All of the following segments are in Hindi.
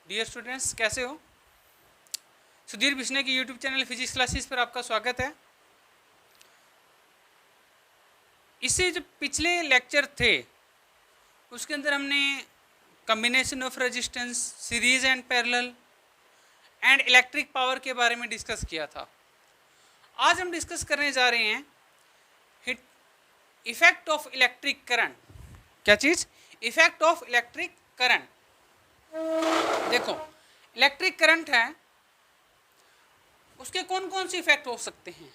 डियर स्टूडेंट्स, कैसे हो? सुधीर बिश्ने की यूट्यूब चैनल फिजिक्स क्लासेस पर आपका स्वागत है। इससे जो पिछले लेक्चर थे उसके अंदर हमने combination of resistance, series and parallel and electric power के बारे में डिस्कस किया था। आज हम डिस्कस करने जा रहे हैं heat effect of electric current. क्या चीज़? Effect of electric current. देखो, इलेक्ट्रिक करंट है, उसके कौन कौन से इफेक्ट हो सकते हैं।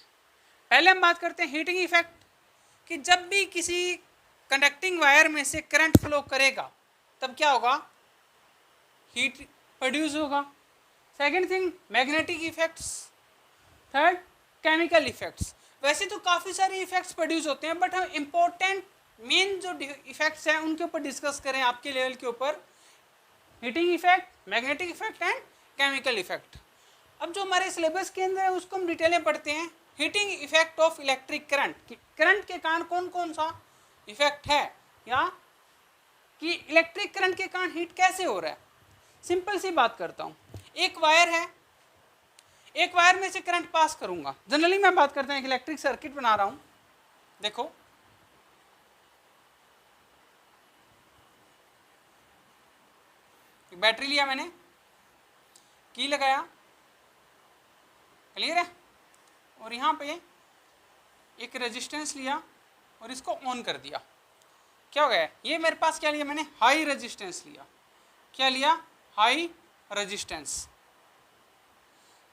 पहले हम बात करते हैं हीटिंग इफेक्ट, कि जब भी किसी कंडक्टिंग वायर में से करंट फ्लो करेगा तब क्या होगा? हीट प्रोड्यूस होगा। Second thing, magnetic effects. Third, chemical effects. वैसे तो काफ़ी सारे इफेक्ट्स प्रोड्यूस होते हैं, बट हम इम्पोर्टेंट मेन जो इफेक्ट्स हैं उनके ऊपर डिस्कस करें आपके लेवल के ऊपर। Heating effect, magnetic effect and chemical effect. अब जो हमारे सिलेबस के अंदर है उसको हम डिटेल में पढ़ते हैं। Heating effect of electric current, current के कारण कौन कौन सा इफेक्ट है, या कि इलेक्ट्रिक करंट के कारण हीट कैसे हो रहा है। सिंपल सी बात करता हूँ, एक वायर है, एक वायर में से करंट पास करूंगा। जनरली मैं बात करता हूँ एक इलेक्ट्रिक सर्किट बना रहा हूँ। देखो, बैटरी लिया मैंने, की लगाया, क्लियर है, और यहाँ पे एक रेजिस्टेंस लिया और इसको ऑन कर दिया। क्या हो गया? ये मेरे पास क्या लिया मैंने? हाई रेजिस्टेंस लिया। क्या लिया? High resistance.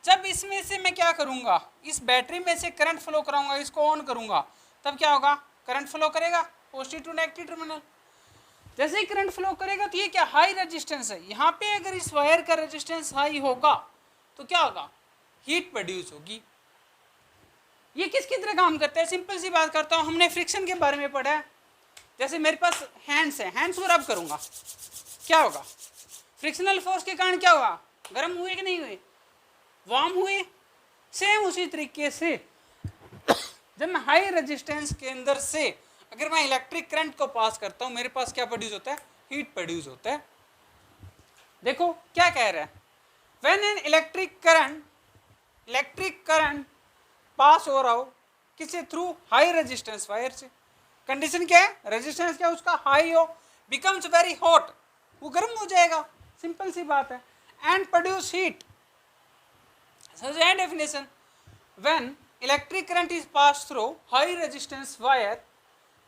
जब इसमें से मैं क्या करूँगा, इस बैटरी में से करंट फ्लो कराऊंगा, इसको ऑन करूँगा, तब क्या होगा? करंट फ्लो करेगा पॉजिटिव टू नेगेटिव टर्मिनल। जैसे ही करंट फ्लो करेगा तो ये क्या? हाई रेजिस्टेंस है। यहाँ पे अगर इस वायर का रेजिस्टेंस हाई होगा तो क्या होगा? हीट प्रोड्यूस होगी। ये किसकी तरह काम करता है? सिंपल सी बात करता हूँ, हमने फ्रिक्शन के बारे में पढ़ा है। जैसे मेरे पास हैंड्स है, हैंड्स को रब करूँगा, क्या होगा? फ्रिक्शनल फोर्स के कारण क्या होगा? गर्म हुए कि नहीं हुए? वार्म हुए। सेम उसी तरीके से जब मैं हाई रेजिस्टेंस के अंदर से अगर मैं इलेक्ट्रिक करंट को पास करता हूँ, मेरे पास क्या प्रोड्यूस होता है? हीट प्रोड्यूस होता है। देखो क्या कह रहा है, when an electric current pass हो रहा हो किससे? थ्रू हाई रेजिस्टेंस वायर से। कंडीशन क्या है? रेजिस्टेंस क्या उसका? हाई हो, बिकम्स वेरी हॉट, वो गर्म हो जाएगा। सिंपल सी बात है। And produce heat. Definition, when electric current is pass through high resistance wire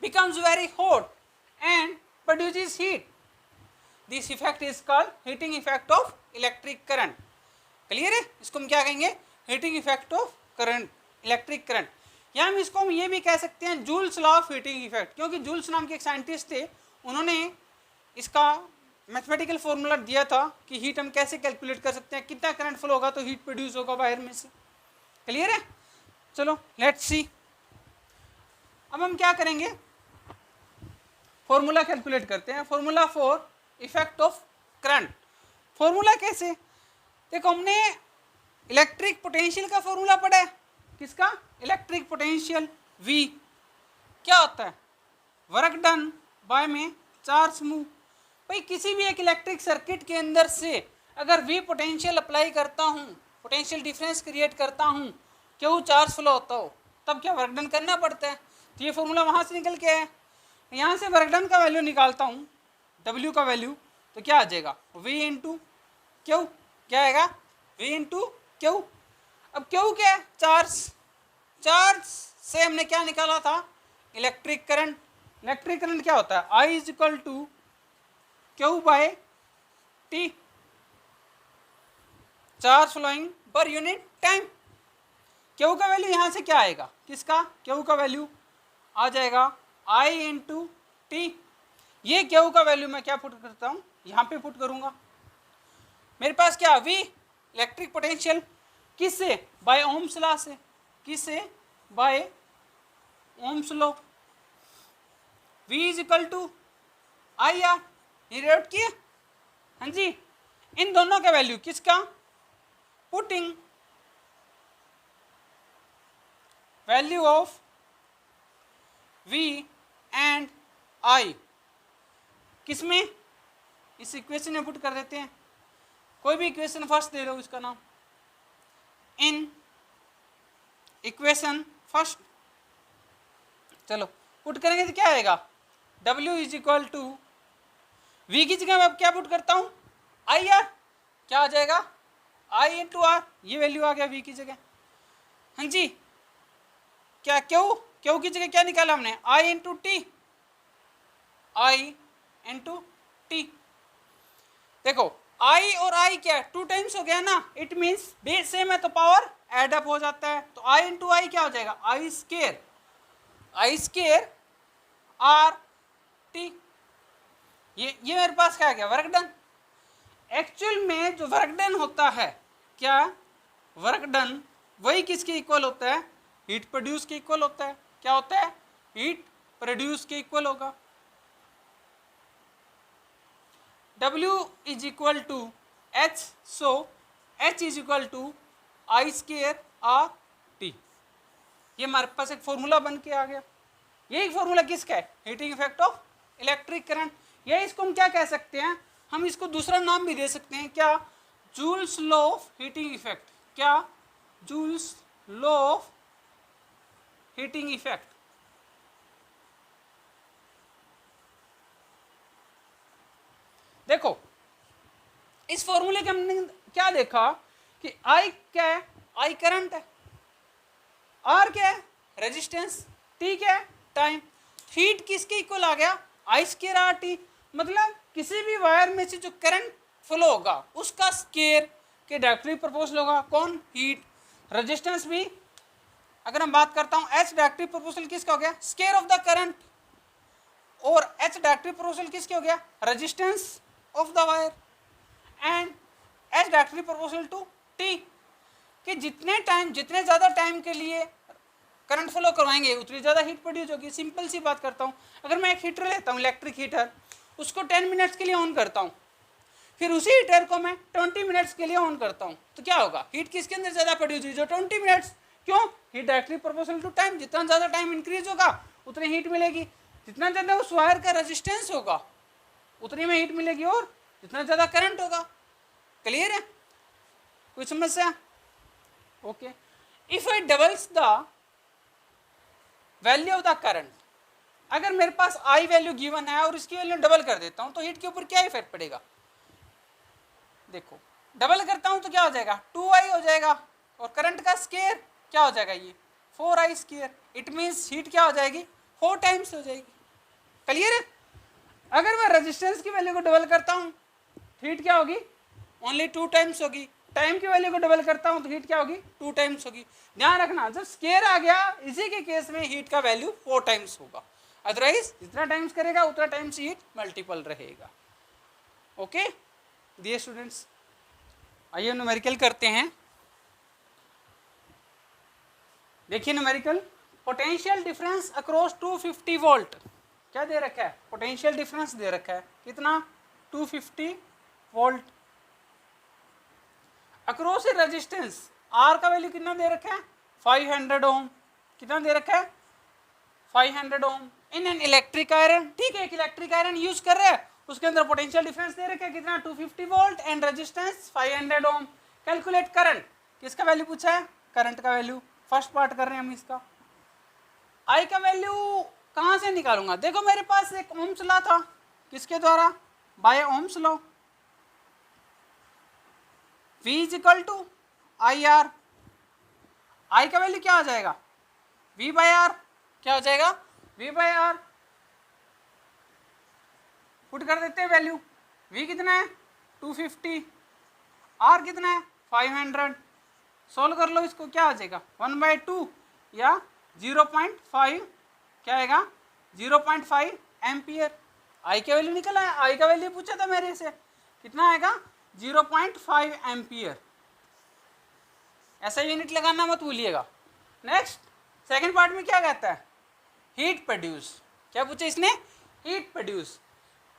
becomes very hot and produces heat. This effect is called heating effect of electric current. Clear है? इसको हम क्या कहेंगे? Heating effect of current, electric current. या हम इसको हम ये भी कह सकते हैं joules law of heating effect, क्योंकि जूल्स नाम के एक साइंटिस्ट थे, उन्होंने इसका मैथमेटिकल फॉर्मूला दिया था कि हीट हम कैसे कैलकुलेट कर सकते हैं, कितना करंट फ्लो होगा तो हीट प्रोड्यूस होगा वायर में से। क्लियर है? चलो लेट्स सी। अब हम क्या करेंगे? फॉर्मूला कैलकुलेट करते हैं। Formula for effect of current. Formula कैसे? देखो, हमने इलेक्ट्रिक पोटेंशियल का फॉर्मूला पढ़ा है। किसका? Electric potential V। क्या होता है? वर्क डन बाय में चार्ज मूव। भाई किसी भी एक इलेक्ट्रिक सर्किट के अंदर से अगर V पोटेंशियल अप्लाई करता हूँ, पोटेंशियल डिफरेंस क्रिएट करता हूँ, Q चार्ज फ्लो होता हो, तब क्या वर्क डन करना पड़ता है। तो ये फॉर्मूला वहाँ से निकल के है। यहाँ से वर्क डन का वैल्यू निकालता हूँ, W का वैल्यू, तो क्या आ जाएगा? V into Q. क्या आएगा? V into Q. अब क्यू क्या है? चार्ज। चार्ज से हमने क्या निकाला था? Electric current. इलेक्ट्रिक करंट क्या होता है? I is equal to Q by T, charge flowing per unit time. Q का वैल्यू यहाँ से क्या आएगा? किसका? क्यू का वैल्यू आ जाएगा I इंटू टी। ये क्यू का वैल्यू मैं क्या पुट करता हूँ? यहाँ पे पुट करूँगा। मेरे पास क्या? V इलेक्ट्रिक पोटेंशियल, किससे? बाय ओम्स लॉ से। किससे? By ohms law. V is equal to I R, ये रेट किया। हाँ जी, इन दोनों का वैल्यू किसका? Putting value of V and I किसमें? इस इक्वेशन में पुट कर देते हैं। कोई भी इक्वेशन फर्स्ट दे लो इसका नाम। इन इक्वेशन फर्स्ट, चलो पुट करेंगे तो क्या आएगा, W is equal to V की जगह मैं अब क्या पुट करता हूँ, आई आर, क्या आ जाएगा I इंटू आर, ये वैल्यू आ गया V की जगह। हाँ जी, क्या क्यू की जगह क्या निकाला हमने, I into T, I into T. देखो I और I क्या है, 2 टाइम्स हो गया ना, इट मीन्स बेस सेम है तो पावर एड अप हो जाता है, तो I इंटू आई क्या हो जाएगा, आई स्केयर आर टी। ये मेरे पास क्या आ गया, वर्क डन। एक्चुअल में जो वर्क डन होता है, क्या वर्क डन वही किसके इक्वल होता है, हीट प्रोड्यूस के इक्वल होता है। क्या होता है, हीट प्रोड्यूस के इक्वल होगा। W is equal to H, so H is equal to I square R T. ये हमारे पास एक फॉर्मूला बन के आ गया। यही फॉर्मूला किसका है, heating effect of electric current. या इसको हम क्या कह सकते हैं, हम इसको दूसरा नाम भी दे सकते हैं, क्या, Joule's law of heating effect. क्या, Joule's law of heating effect. देखो इस फॉर्मूले के हमने क्या देखा कि आई क्या है, आई करंट है, आर क्या है, रेजिस्टेंस, टी क्या है, टाइम। हीट किसके इक्वल आ गया, आई स्केयर आर टी। मतलब किसी भी वायर में से जो करंट फ्लो होगा उसका स्केयर के डायरेक्टली प्रोपोर्शनल होगा। कौन, हीट। रेजिस्टेंस भी अगर हम बात करता हूं, एच डायरेक्टली प्रोपोर्शनल किसका हो गया, स्केयर ऑफ द करंट, और एच डायरेक्टली प्रोपोर्शनल किसके हो गया, resistance of the wire, and H directly proportional to T. कि जितने ज़्यादा टाइम के लिए करंट फ्लो करवाएंगे उतनी ज़्यादा हीट प्रोड्यूस होगी। सिंपल सी बात करता हूँ, अगर मैं एक हीटर लेता हूँ, इलेक्ट्रिक हीटर, उसको 10 मिनट्स के लिए ऑन करता हूँ, फिर उसी हीटर को मैं 20 मिनट्स के लिए ऑन करता हूँ, तो क्या होगा, हीट किसके अंदर ज़्यादा प्रोड्यूस हुई, जो 20 मिनट्स। क्यों, heat directly proportional to time. जितना ज़्यादा टाइम इंक्रीज होगा उतनी हीट मिलेगी, जितना ज़्यादा उस वायर का रेजिस्टेंस होगा उतनी में हीट मिलेगी, और जितना ज़्यादा करंट होगा। क्लियर है, कोई समस्या, okay. If I doubles the value of the current, अगर मेरे पास आई वैल्यू गिवन है और इसकी वैल्यू डबल कर देता हूं तो हीट के ऊपर क्या इफेक्ट पड़ेगा। देखो डबल करता हूं तो क्या हो जाएगा, 2i हो जाएगा, और करंट का स्केयर क्या हो जाएगा, ये 4i square. It means heat क्या हो जाएगी, 4 टाइम्स हो जाएगी। क्लियर है। अगर मैं रेजिस्टेंस की वैल्यू को डबल करता हूं हीट क्या होगी, ओनली 2 टाइम्स होगी। टाइम की वैल्यू को डबल करता हूं तो हीट क्या होगी, 2 टाइम्स होगी। ध्यान रखना, जब स्केयर आ गया इसी के केस में हीट का वैल्यू 4 टाइम्स होगा, अदरवाइज जितना टाइम्स करेगा उतना टाइम्स हीट मल्टीपल रहेगा। ओके डियर स्टूडेंट्स, आइए न्यूमेरिकल करते हैं। देखिए numerical, potential difference across 250 volt, क्या दे रखा है, पोटेंशियल डिफरेंस दे रखा है, कितना, 250 volt. Across a resistance, R का वैल्यू कितना दे रखा है, 500 ओम। कितना दे रखा है, 500 ओम। इन एन इलेक्ट्रिक आयरन, ठीक है, एक इलेक्ट्रिक आयरन यूज कर रहे हैं, उसके अंदर पोटेंशियल डिफरेंस दे रखा है कितना, 250 volt and resistance 500 ohm. Calculate current, किसका वैल्यू पूछा है, करंट का वैल्यू। फर्स्ट पार्ट कर रहे हैं हम इसका। आई का वैल्यू कहाँ से निकालूंगा, देखो मेरे पास एक ओम्स लॉ था, किसके द्वारा, by ohms law. V is equal to I R, I का वैल्यू क्या आ जाएगा, V बाय आर, क्या हो जाएगा, V बाय आर। पुट कर देते हैं वैल्यू, V कितना है 250, R कितना है 500। सोल्व कर लो इसको, क्या आ जाएगा 1/2 या 0.5, क्या आएगा 0.5 एम्पियर। आई का वैल्यू निकला है, आई का वैल्यू पूछा था मेरे से, कितना आएगा 0.5 एम्पियर। ऐसा यूनिट लगाना मत भूलिएगा। नेक्स्ट सेकंड पार्ट में क्या कहता है, हीट प्रोड्यूस। क्या पूछा इसने, हीट प्रोड्यूस।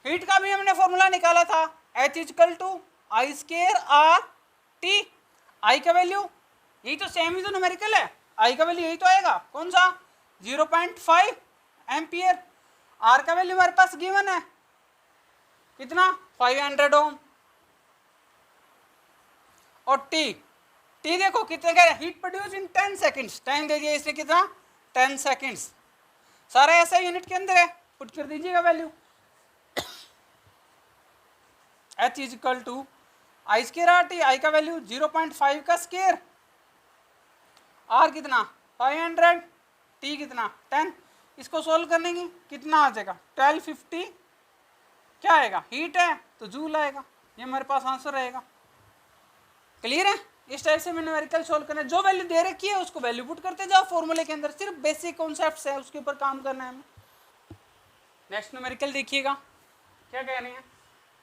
हीट का भी हमने फॉर्मूला निकाला था, H equal to I square R T. I का वैल्यू यही तो सेम ही तो न्यूमेरिकल है, आई का वैल्यू यही तो आएगा, कौन सा 0.5 एम्पियर। आर का वैल्यू हमारे पास गिवन है कितना 500 ओम। और टी देखो कितने का heat produce in 10 seconds, time दे दिया इसने कितना 10 सेकेंड्स, सारा ऐसा यूनिट के अंदर है, पुट कर दीजिएगा value H is equal to I square R T, I का वैल्यू 0.5 का स्केयर, आर कितना 500, टी कितना 10, इसको सोल्व करने की कितना आ जाएगा 1250, क्या आएगा हीट है तो जूल आएगा, ये हमारे पास आंसर रहेगा। क्लियर है? इस टाइप से मैं न्यूमेरिकल सोल्व करना है, जो वैल्यू दे रखी है उसको वैल्यू पुट करते जाओ फॉर्मूले के अंदर, सिर्फ बेसिक कॉन्सेप्ट्स है उसके ऊपर काम करना है हमें। नेक्स्ट न्यूमेरिकल देखिएगा क्या कह रहे हैं,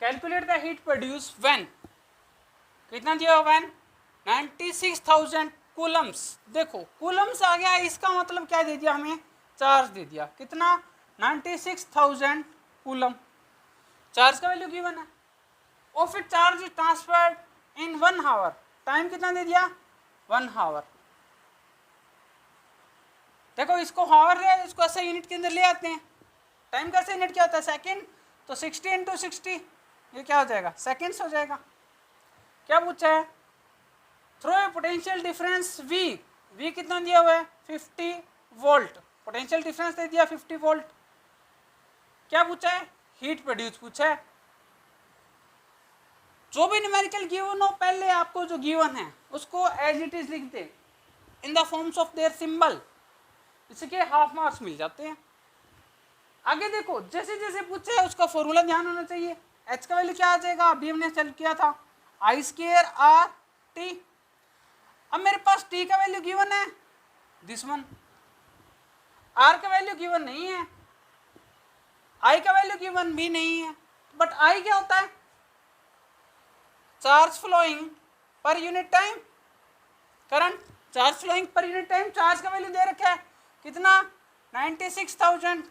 calculate the heat produce when, कितना दिया हुआ व्हेन 96,000 कूलम्स, देखो कूलम्स आ गया, इसका मतलब क्या दे दिया हमें चार्ज दे दिया, कितना 96,000 कूलम, चार्ज का वैल्यू गिवन है, और फिर charge is transferred in 1 hour, time कितना दे दिया 1 आवर। देखो इसको हावर है, इसको ऐसे यूनिट के अंदर ले आते हैं, टाइम कैसे यूनिट क्या होता है सेकंड, तो 60 × 60 ये क्या हो जाएगा सेकंड्स हो जाएगा। क्या पूछा है, थ्रो ए पोटेंशियल डिफरेंस V कितना दिया हुआ है 50 वोल्ट, पोटेंशियल डिफरेंस दे दिया 50 वोल्ट। क्या पूछा है, हीट प्रोड्यूस पूछा है। जो भी न्यूमेरिकल गिवन हो पहले आपको जो गिवन है उसको एज इट इज लिख दे in the forms of their symbol, इसके हाफ मार्क्स मिल जाते हैं। आगे देखो जैसे जैसे पूछे उसका फॉर्मूला ध्यान होना चाहिए, एच का वैल्यू क्या आ जाएगा, अभी हमने चल किया था आई स्केयर आर टी, अब मेरे पास टी का वैल्यू गिवन है दिस वन, आर का वैल्यू गिवन नहीं है, आई का वैल्यू गिवन भी नहीं है, बट आई क्या होता है charge flowing per unit time, current charge flowing per unit time, charge का वैल्यू दे रखा है कितना 96,000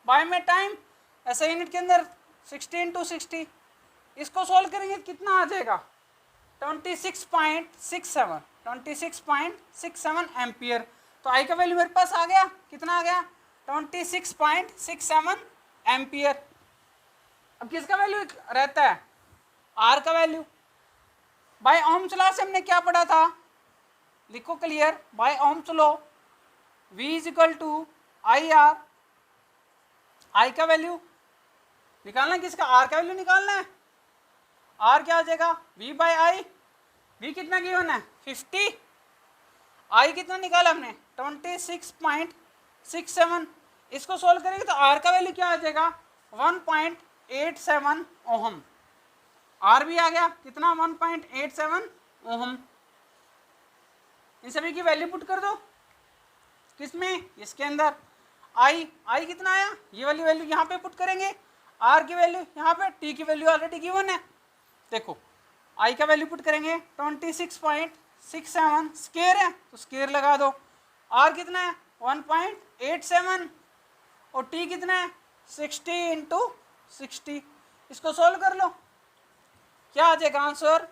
बाय में टाइम ऐसे यूनिट के अंदर 60 × 60, इसको सोल्व करेंगे कितना आ जाएगा 26.67 एम्पियर, तो आई का वैल्यू मेरे पास आ गया कितना आ गया 26.67 एम्पियर। अब किसका वैल्यू रहता है आर का वैल्यू, बाय ओम्स लॉ से हमने क्या पढ़ा था, लिखो clear, by ohms law V is equal to I R, I का वैल्यू निकालना है किसका आर का वैल्यू निकालना है, आर क्या आ जाएगा V बाय आई, V कितना गिवन है 50, आई कितना निकाला हमने 26.67, इसको सोल्व करेंगे तो आर का वैल्यू क्या आ जाएगा 1.87 ओहम, आर भी आ गया कितना 1.87 ओहम। इन सभी की वैल्यू पुट कर दो किसमें इसके अंदर, आई कितना आया, ये वाली वैल्यू यहाँ पे पुट करेंगे, आर की वैल्यू यहाँ पे, टी की वैल्यू ऑलरेडी गिवन है, देखो आई का वैल्यू पुट करेंगे 26.67 स्केयर है तो स्केयर लगा दो, आर कितना है 1.87 और टी कितना है 60 × 60, इसको सोल्व कर लो क्या आ जाएगा आंसर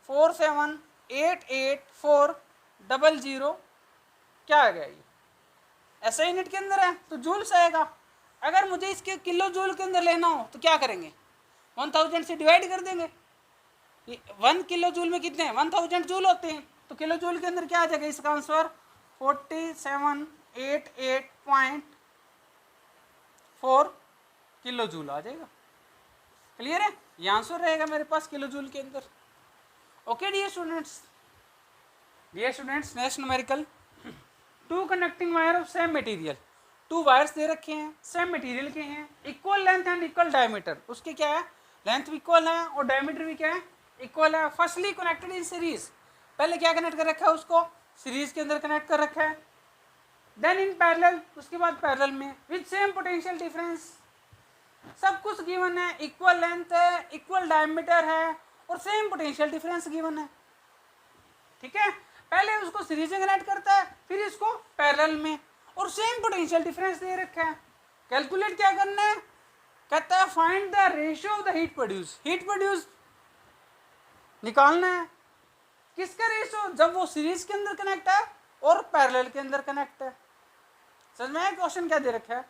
4788400, क्या आ गया ये ऐसे यूनिट के अंदर है तो जूल्स आएगा। अगर मुझे इसके किलो जूल के अंदर लेना हो तो क्या करेंगे 1000 से डिवाइड कर देंगे, 1 किलो जूल में कितने 1000 जूल होते हैं, तो किलो जूल के अंदर क्या आ जाएगा इसका आंसर 4788.4 किलो जूल आ जाएगा। क्लियर है, ये आंसर रहेगा मेरे पास किलो जूल के अंदर। Okay dear students, next numerical, 2 conducting wire of same material, 2 wires दे रखे हैं सेम मटेरियल के हैं, equal length and equal diameter, उसके क्या है लेंथ भी इक्वल है और डायमीटर भी क्या है इक्वल है। फर्स्टली कनेक्टेड इन सीरीज, पहले क्या कनेक्ट कर रखा है उसको सीरीज के अंदर कनेक्ट कर रखा है, देन इन पैरेलल, उसके बाद पैरेलल में विद सेम पोटेंशियल डिफरेंस, सब कुछ गिवन है, इक्वल लेंथ है, इक्वल डायमीटर है और सेम पोटेंशियल डिफरेंस गिवन है। ठीक है, पहले उसको सीरीज में कनेक्ट करता है फिर इसको पैरेलल में, और सेम पोटेंशियल डिफरेंस दे रखा है। कैलकुलेट क्या करना है, कहता है find the ratio of the heat produce, heat produce निकालना है किसका रेशियो, जब वो सीरीज के अंदर कनेक्ट है और पैरेलल के अंदर कनेक्ट है। समझ में आया क्वेश्चन क्या दे रखा है,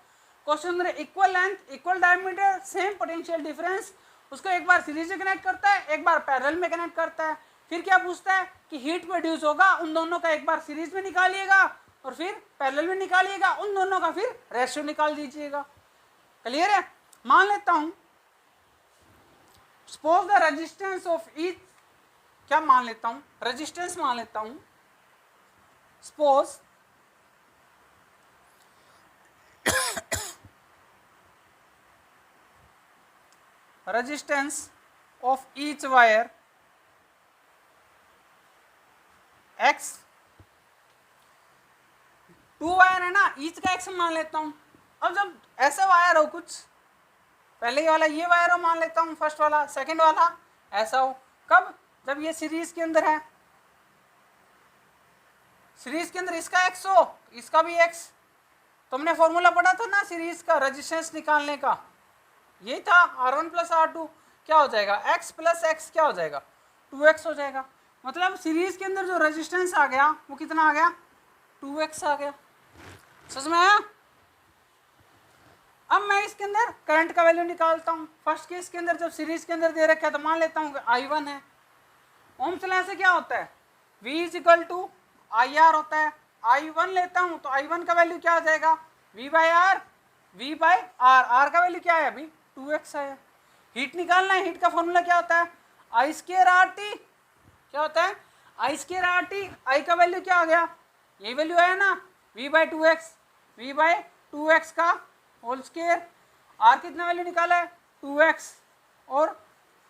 क्वेश्चन अंदर equal length, equal diameter, same potential difference, उसको एक बार सीरीज में कनेक्ट करता है एक बार पैरेलल में कनेक्ट करता है, फिर क्या पूछता है कि हीट प्रोड्यूस होगा, उन दोनों का एक बार सीरीज में निकालिएगा और फिर पैरेलल में निकालिएगा, उन दोनों का फिर रेशियो निकाल दीजिएगा। क्लियर है? मान लेता हूं suppose the resistance of each, क्या मान लेता हूं, रेजिस्टेंस मान लेता हूं, suppose resistance of each wire x, 2 wire है ना, ईच का x मान लेता हूं। अब जब ऐसा वायर हो, कुछ पहले वाला ये वायर हो मान लेता हूं, फर्स्ट वाला, सेकंड वाला ऐसा हो, कब? जब ये सीरीज के अंदर है, सीरीज के अंदर इसका x हो, इसका भी x। तुमने फॉर्मूला पढ़ा था ना सीरीज का रेजिस्टेंस निकालने का, यही था R1 प्लस R2, क्या हो जाएगा x प्लस x क्या हो जाएगा 2x हो जाएगा। मतलब सीरीज के अंदर जो रेजिस्टेंस आ गया वो कितना आ गया 2x आ गया। समझ में आया? अब मैं इसके अंदर करंट का वैल्यू निकालता हूँ। फर्स्ट केस के अंदर जब सीरीज के अंदर दे रखा है तो मान लेता हूँ I1 है। ओम्स लॉ से क्या होता है V is equal to IR होता है। I1 लेता हूँ तो I1 का वैल्यू क्या आ जाएगा V by R, V by R का वैल्यू क्या है अभी 2x है। हीट निकालना है, हीट का फॉर्मूला क्या होता है I स्क्वायर RT, क्या होता है I स्क्वायर RT। I का वैल्यू क्या आ गया, यही वैल्यू आया ना V by 2x, V by 2x का होल स्क्वायर। R कितना वैल्यू निकाला है 2x और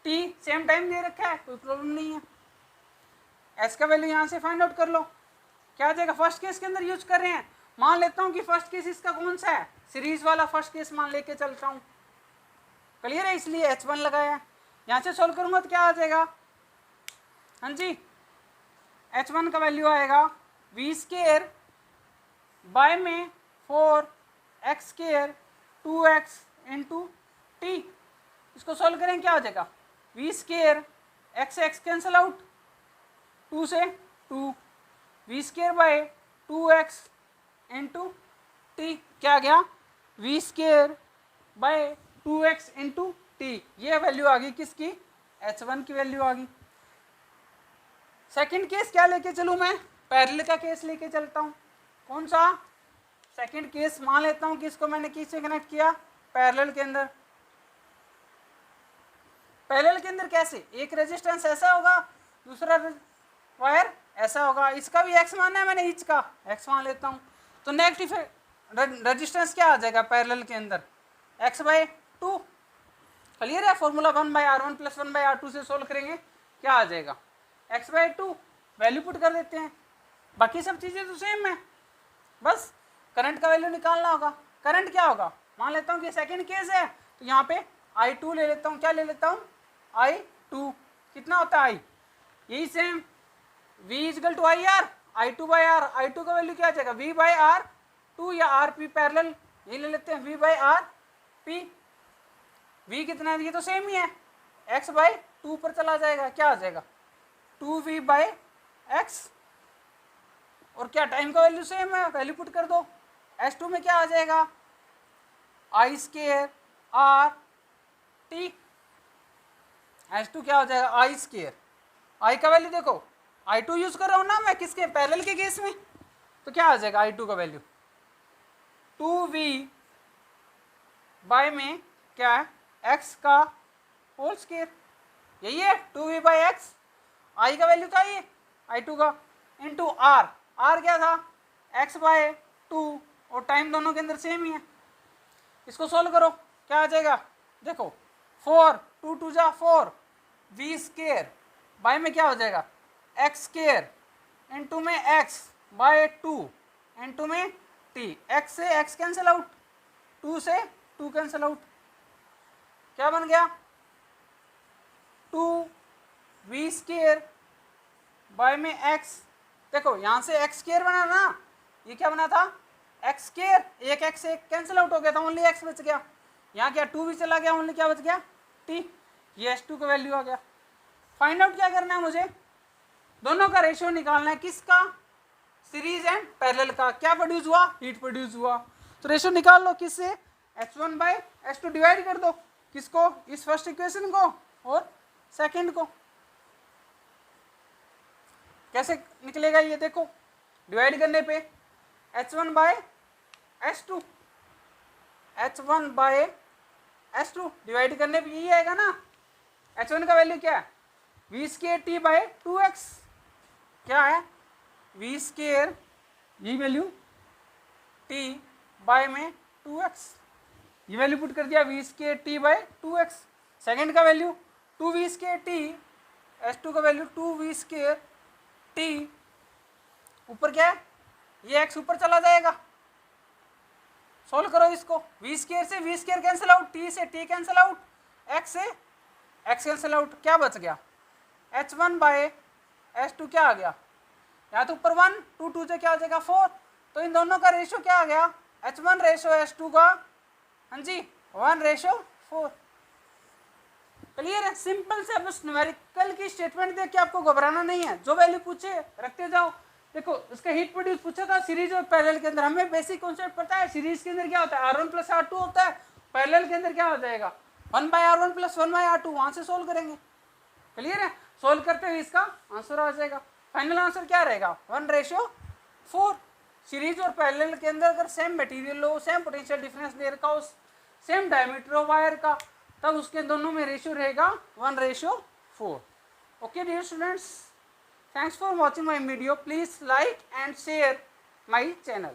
T सेम टाइम दे रखा है, कोई प्रॉब्लम नहीं है। S का वैल्यू यहाँ से फाइंड आउट कर लो, क्या आ जाएगा। फर्स्ट केस के अंदर यूज कर रहे हैं, मान लेता हूँ कि फर्स्ट केस इसका कौन सा है सीरीज वाला फर्स्ट केस मान लेके चलता हूँ। क्लियर है? इसलिए H1 लगाया है। यहाँ से सोल्व करूँगा तो क्या आ जाएगा, हाँ जी H1 का वैल्यू आएगा V स्क्वायर बाय में 4x square 2x into T. इसको सोल्व करें क्या हो जाएगा V square x cancel out, 2 से 2, V square by 2x into T, क्या आ गया V square by 2x into T. ये वैल्यू आ गई किसकी H1 की वैल्यू आ गई। सेकंड केस क्या लेके चलूँ मैं, पैरेलल का केस लेके चलता हूँ। कौन सा सेकंड केस, मान लेता हूँ कि इसको मैंने किससे कनेक्ट किया पैरेलल के अंदर। पैरेलल के अंदर कैसे, एक रेजिस्टेंस ऐसा होगा दूसरा वायर ऐसा होगा, इसका भी x मानना है मैंने, ईच का x मान लेता हूँ। तो नेगेटिव रेजिस्टेंस क्या आ जाएगा पैरेलल के अंदर x बाई 2। क्लियर है? फॉर्मूला 1/R1 प्लस 1/R2 से सोल्व करेंगे क्या आ जाएगा x बाई 2, वैल्यू पुट कर देते हैं। बाकी सब चीज़ें तो सेम है, बस करंट का वैल्यू निकालना होगा। करंट क्या होगा, मान लेता हूँ कि सेकंड केस है तो यहाँ पे I2 ले लेता हूँ, क्या ले लेता हूँ I2, कितना होता है I, यही same V is equal to IR, I2 by R, I2 का वैल्यू क्या आ जाएगा V बाई R2 या RP पैरेलल, यही ले लेते हैं V बाई RP। V कितना है, ये तो सेम ही है, x बाई 2 पर चला जाएगा, क्या आ जाएगा 2V बाई x। और क्या टाइम का वैल्यू सेम है, वैल्यू पुट कर दो। S2 में क्या आ जाएगा I स्क्वायर RT, S2 क्या हो जाएगा I स्क्वायर। I का वैल्यू देखो I2 यूज कर रहा हूँ ना मैं किसके पैरेलल के केस में, तो क्या आ जाएगा I2 का वैल्यू 2V बाय में क्या है x का होल स्क्वायर, यही है 2V बाई एक्स। I का वैल्यू था ये I2 का, इंटू R क्या था x बाय 2 और टाइम दोनों के अंदर सेम ही है। इसको सोल्व करो क्या आ जाएगा, देखो 4 2 2 जा 4, V स्क्वायर बाय में क्या हो जाएगा x स्क्वायर इंटू में x बाय 2 इंटू में t, x से x कैंसिल आउट, 2 से 2 कैंसिल आउट, क्या बन गया 2V स्क्वायर बाय में x। देखो यहाँ से x स्क्वायर बना ना, ये क्या बना था x स्क्वायर, एक x से कैंसिल आउट हो गया था, ओनली x बच गया। यहाँ क्या 2 भी चला गया, ओनली क्या बच गया t। ये S2 का वैल्यू आ गया। फाइंड आउट क्या करना है मुझे, दोनों का रेशियो निकालना है, किसका सीरीज एंड पैरेलल का। क्या प्रोड्यूस हुआ, हीट प्रोड्यूस हुआ, तो रेशियो निकाल लो किससे H1 बाई H2 डिवाइड कर दो, किसको इस फर्स्ट इक्वेशन को और सेकंड को। कैसे निकलेगा ये देखो, डिवाइड करने पे H1 bye H2, H1 bye H2 divide करने पे यही आएगा ना। H1 का वैल्यू क्या है, V square T by 2x, क्या है वी स्केयर, ये वैल्यू टी बाय में 2x, ये वैल्यू पुट कर दिया V square T by 2x। Second का value 2v square T, H2 का वैल्यू 2v स्केयर टी, ऊपर क्या है ये x ऊपर चला जाएगा, सोल्व करो इसको, v स्केयर से v square cancel out, t से t कैंसिल आउट, x से x कैंसिल आउट, क्या बच गया H1 बाय H2 क्या आ गया, यहाँ तो ऊपर 1, 2 2 से क्या हो जाएगा 4, तो इन दोनों का रेशियो क्या आ गया H1 रेशियो H2 का, हाँ जी 1 रेशियो 4। क्लियर है, सिंपल से। अब उस न्यूमेरिकल की स्टेटमेंट देख के आपको घबराना नहीं है, जो वैल्यू पूछे रखते जाओ। देखो इसका हीट प्रोड्यूस पूछा था सीरीज और पैरेलल के अंदर, हमें बेसिक कॉन्सेप्ट पता है, सीरीज के अंदर क्या होता है R1 प्लस R2 होता है, पैरेलल के अंदर क्या हो जाएगा 1/R1 प्लस 1/R2, वहां से सोल्व करेंगे। क्लियर है, सोल्व करते हुए इसका आंसर आ जाएगा। फाइनल आंसर क्या रहेगा 1/4। सीरीज और पैरेलल के अंदर अगर सेम मटेरियल हो, सेम पोटेंशियल डिफरेंस दे रखा हो, सेम डायमीटर हो वायर का, तब उसके दोनों में रेशियो रहेगा 1/4। Okay dear students, thanks for watching my video. Please like and share my channel.